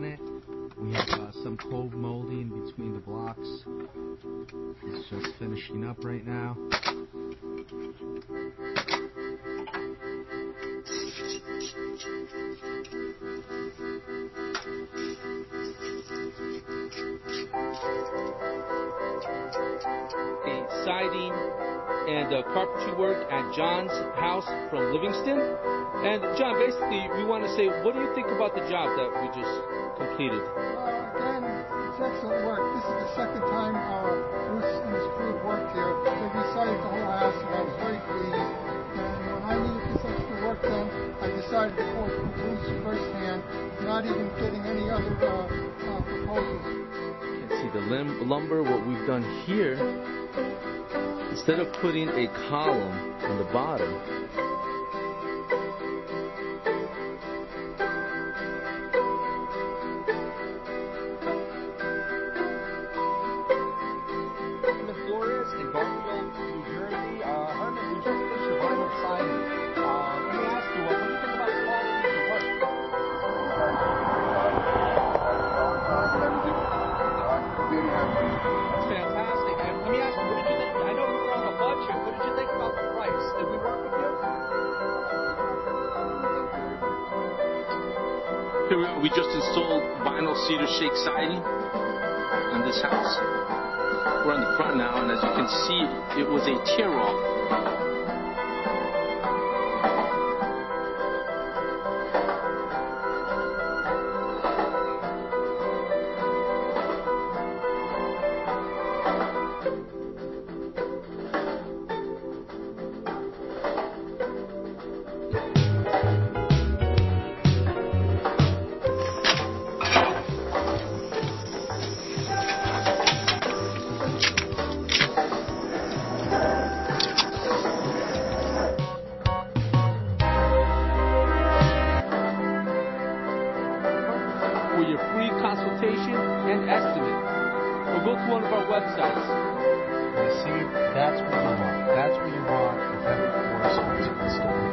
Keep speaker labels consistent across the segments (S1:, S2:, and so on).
S1: on it. We have some cold molding between the blocks. It's just finishing up right now.
S2: The siding and carpentry work at John's house from Livingston. And John, basically, we want to say, what do you think about the job that we just completed?
S3: Again, it's excellent work. This is the second time Bruce and his crew have worked here. They resided the whole house, and I was very pleased. And when I needed this extra work done, I decided to call Bruce firsthand, not even getting any other proposals.
S2: You can see the lumber, what we've done here. Instead of putting a column on the bottom, we just installed vinyl cedar shake siding on this house. We're on the front now, and as you can see, it was a tear-off. For your free consultation and estimate, or go to one of our websites.
S1: You see, that's what you want. That's what you want with every course to install.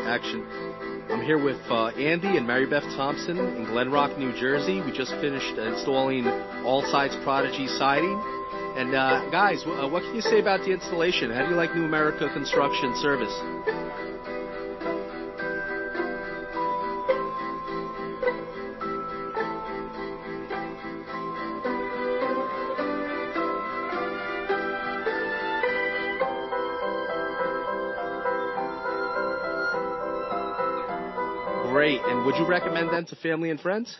S2: Action. I'm here with Andy and Mary Beth Thompson in Glen Rock, New Jersey. We just finished installing All Sides Prodigy siding. And guys, what can you say about the installation? How do you like New America Construction service? Great. And would you recommend them to family and friends?